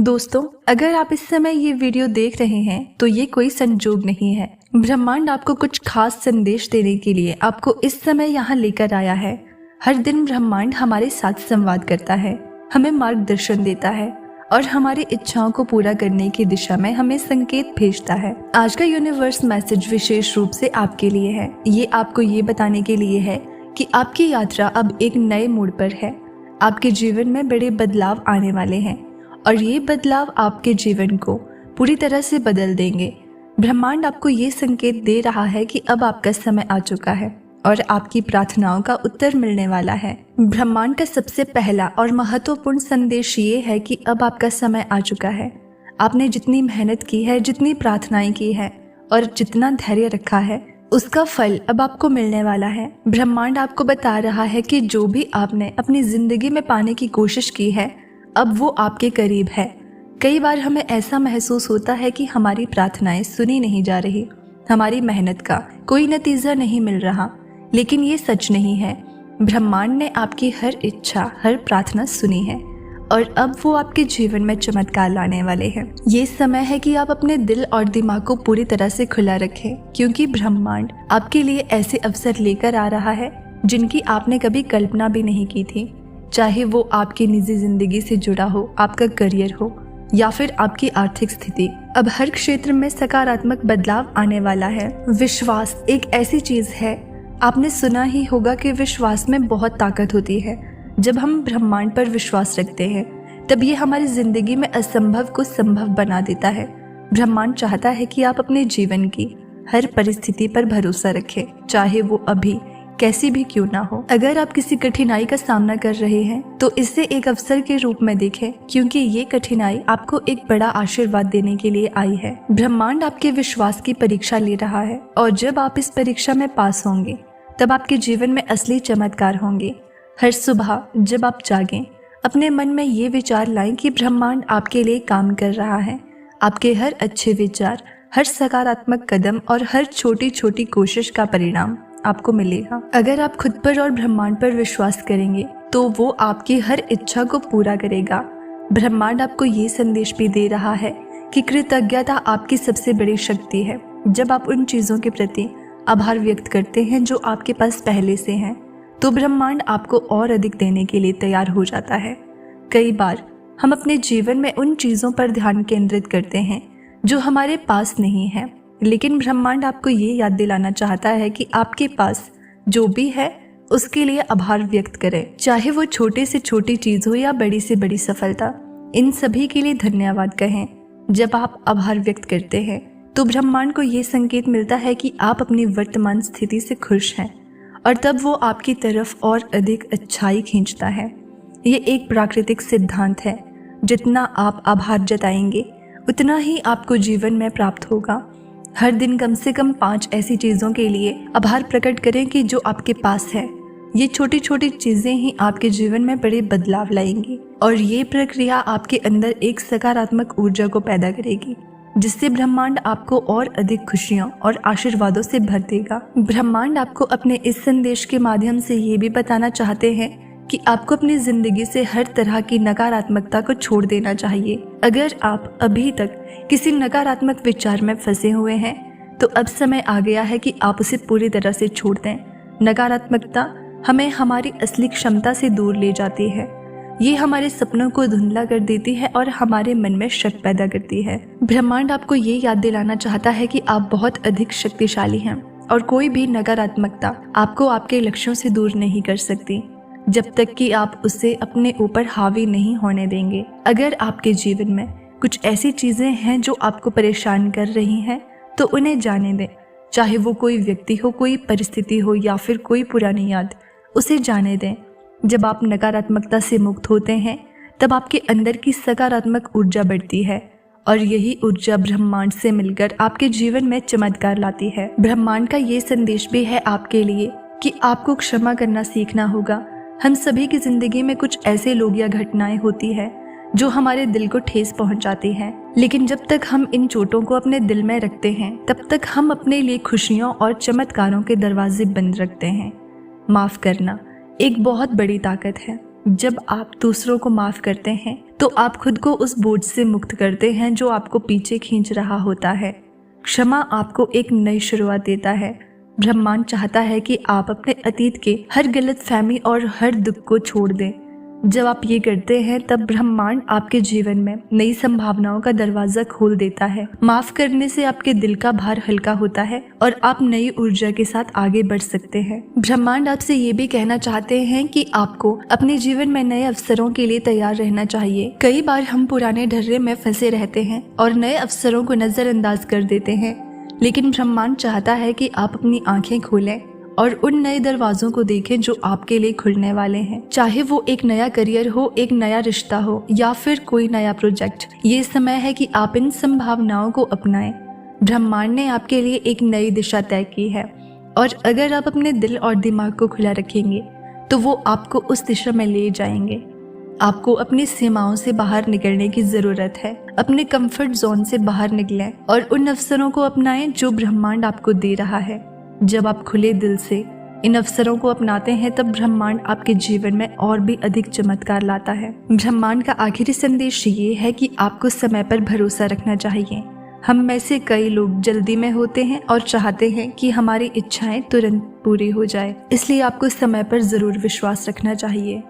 दोस्तों, अगर आप इस समय ये वीडियो देख रहे हैं तो ये कोई संजोग नहीं है। ब्रह्मांड आपको कुछ खास संदेश देने के लिए आपको इस समय यहाँ लेकर आया है। हर दिन ब्रह्मांड हमारे साथ संवाद करता है, हमें मार्गदर्शन देता है और हमारी इच्छाओं को पूरा करने की दिशा में हमें संकेत भेजता है। आज का यूनिवर्स मैसेज विशेष रूप से आपके लिए है। ये आपको ये बताने के लिए है कि आपकी यात्रा अब एक नए मोड़ पर है। आपके जीवन में बड़े बदलाव आने वाले हैं और ये बदलाव आपके जीवन को पूरी तरह से बदल देंगे। ब्रह्मांड आपको ये संकेत दे रहा है कि अब आपका समय आ चुका है और आपकी प्रार्थनाओं का उत्तर मिलने वाला है। ब्रह्मांड का सबसे पहला और महत्वपूर्ण संदेश ये है कि अब आपका समय आ चुका है। आपने जितनी मेहनत की है, जितनी प्रार्थनाएं की है और जितना धैर्य रखा है, उसका फल अब आपको मिलने वाला है। ब्रह्मांड आपको बता रहा है कि जो भी आपने अपनी जिंदगी में पाने की कोशिश की है, अब वो आपके करीब है। कई बार हमें ऐसा महसूस होता है कि हमारी प्रार्थनाएं सुनी नहीं जा रही, हमारी मेहनत का कोई नतीजा नहीं मिल रहा, लेकिन ये सच नहीं है। ब्रह्मांड ने आपकी हर इच्छा, हर प्रार्थना सुनी है और अब वो आपके जीवन में चमत्कार लाने वाले हैं। ये समय है कि आप अपने दिल और दिमाग को पूरी तरह से खुला रखें, क्योंकि ब्रह्मांड आपके लिए ऐसे अवसर लेकर आ रहा है जिनकी आपने कभी कल्पना भी नहीं की थी। चाहे वो आपकी निजी जिंदगी से जुड़ा हो, आपका करियर हो या फिर आपकी आर्थिक स्थिति, अब हर क्षेत्र में सकारात्मक बदलाव आने वाला है। विश्वास एक ऐसी चीज है, आपने सुना ही होगा कि विश्वास में बहुत ताकत होती है। जब हम ब्रह्मांड पर विश्वास रखते हैं तब ये हमारी जिंदगी में असंभव को संभव बना देता है। ब्रह्मांड चाहता है कि आप अपने जीवन की हर परिस्थिति पर भरोसा रखें, चाहे वो अभी कैसी भी क्यों ना हो। अगर आप किसी कठिनाई का सामना कर रहे हैं तो इसे एक अवसर के रूप में देखें, क्योंकि ये कठिनाई आपको एक बड़ा आशीर्वाद देने के लिए आई है। ब्रह्मांड आपके विश्वास की परीक्षा ले रहा है और जब आप इस परीक्षा में पास होंगे तब आपके जीवन में असली चमत्कार होंगे। हर सुबह जब आप जागें, अपने मन में ये विचार लाएं कि ब्रह्मांड आपके लिए काम कर रहा है। आपके हर अच्छे विचार, हर सकारात्मक कदम और हर छोटी छोटी कोशिश का परिणाम आपको मिलेगा। अगर आप खुद पर और ब्रह्मांड पर विश्वास करेंगे तो वो आपकी हर इच्छा को पूरा करेगा। ब्रह्मांड आपको ये संदेश भी दे रहा है कि कृतज्ञता आपकी सबसे बड़ी शक्ति है। जब आप उन चीजों के प्रति आभार व्यक्त करते हैं जो आपके पास पहले से हैं, तो ब्रह्मांड आपको और अधिक देने के लिए तैयार हो जाता है। कई बार हम अपने जीवन में उन चीजों पर ध्यान केंद्रित करते हैं जो हमारे पास नहीं है, लेकिन ब्रह्मांड आपको ये याद दिलाना चाहता है कि आपके पास जो भी है उसके लिए आभार व्यक्त करें। चाहे वो छोटे से छोटी चीज हो या बड़ी से बड़ी सफलता, इन सभी के लिए धन्यवाद कहें। जब आप आभार व्यक्त करते हैं तो ब्रह्मांड को ये संकेत मिलता है कि आप अपनी वर्तमान स्थिति से खुश हैं और तब वो आपकी तरफ और अधिक अच्छाई खींचता है। ये एक प्राकृतिक सिद्धांत है, जितना आप आभार जताएंगे उतना ही आपको जीवन में प्राप्त होगा। हर दिन कम से कम 5 ऐसी चीजों के लिए आभार प्रकट करें कि जो आपके पास है। ये छोटी छोटी चीजें ही आपके जीवन में बड़े बदलाव लाएंगी और ये प्रक्रिया आपके अंदर एक सकारात्मक ऊर्जा को पैदा करेगी, जिससे ब्रह्मांड आपको और अधिक खुशियों और आशीर्वादों से भर देगा। ब्रह्मांड आपको अपने इस संदेश के माध्यम से ये भी बताना चाहते हैं कि आपको अपनी जिंदगी से हर तरह की नकारात्मकता को छोड़ देना चाहिए। अगर आप अभी तक किसी नकारात्मक विचार में फंसे हुए हैं तो अब समय आ गया है कि आप उसे पूरी तरह से छोड़ दें। नकारात्मकता हमें हमारी असली क्षमता से दूर ले जाती है। ये हमारे सपनों को धुंधला कर देती है और हमारे मन में शक पैदा करती है। ब्रह्मांड आपको ये याद दिलाना चाहता है कि आप बहुत अधिक शक्तिशाली हैं और कोई भी नकारात्मकता आपको आपके लक्ष्यों से दूर नहीं कर सकती, जब तक कि आप उसे अपने ऊपर हावी नहीं होने देंगे। अगर आपके जीवन में कुछ ऐसी चीजें हैं जो आपको परेशान कर रही हैं, तो उन्हें जाने दें। चाहे वो कोई व्यक्ति हो, कोई परिस्थिति हो या फिर कोई पुरानी याद, उसे जाने दें। जब आप नकारात्मकता से मुक्त होते हैं तब आपके अंदर की सकारात्मक ऊर्जा बढ़ती है और यही ऊर्जा ब्रह्मांड से मिलकर आपके जीवन में चमत्कार लाती है। ब्रह्मांड का ये संदेश भी है आपके लिए कि आपको क्षमा करना सीखना होगा। हम सभी की जिंदगी में कुछ ऐसे लोग या घटनाएं होती है जो हमारे दिल को ठेस पहुंचाती हैं, लेकिन जब तक हम इन चोटों को अपने दिल में रखते हैं तब तक हम अपने लिए खुशियों और चमत्कारों के दरवाजे बंद रखते हैं। माफ करना एक बहुत बड़ी ताकत है। जब आप दूसरों को माफ करते हैं तो आप खुद को उस बोझ से मुक्त करते हैं जो आपको पीछे खींच रहा होता है। क्षमा आपको एक नई शुरुआत देता है। ब्रह्मांड चाहता है कि आप अपने अतीत के हर गलतफहमी और हर दुख को छोड़ दें। जब आप ये करते हैं तब ब्रह्मांड आपके जीवन में नई संभावनाओं का दरवाजा खोल देता है। माफ करने से आपके दिल का भार हल्का होता है और आप नई ऊर्जा के साथ आगे बढ़ सकते हैं। ब्रह्मांड आपसे ये भी कहना चाहते हैं कि आपको अपने जीवन में नए अवसरों के लिए तैयार रहना चाहिए। कई बार हम पुराने ढर्रे में फंसे रहते हैं और नए अवसरों को नजरअंदाज कर देते हैं, लेकिन ब्रह्मांड चाहता है कि आप अपनी आंखें खोलें और उन नए दरवाजों को देखें जो आपके लिए खुलने वाले हैं। चाहे वो एक नया करियर हो, एक नया रिश्ता हो या फिर कोई नया प्रोजेक्ट, ये समय है कि आप इन संभावनाओं को अपनाएं। ब्रह्मांड ने आपके लिए एक नई दिशा तय की है और अगर आप अपने दिल और दिमाग को खुला रखेंगे तो वो आपको उस दिशा में ले जाएंगे। आपको अपनी सीमाओं से बाहर निकलने की जरूरत है। अपने कंफर्ट जोन से बाहर निकलें और उन अवसरों को अपनाएं जो ब्रह्मांड आपको दे रहा है। जब आप खुले दिल से इन अवसरों को अपनाते हैं तब ब्रह्मांड आपके जीवन में और भी अधिक चमत्कार लाता है। ब्रह्मांड का आखिरी संदेश ये है कि आपको समय पर भरोसा रखना चाहिए। हम में से कई लोग जल्दी में होते हैं और चाहते हैं कि हमारी इच्छाएं तुरंत पूरी हो जाए, इसलिए आपको समय पर जरूर विश्वास रखना चाहिए।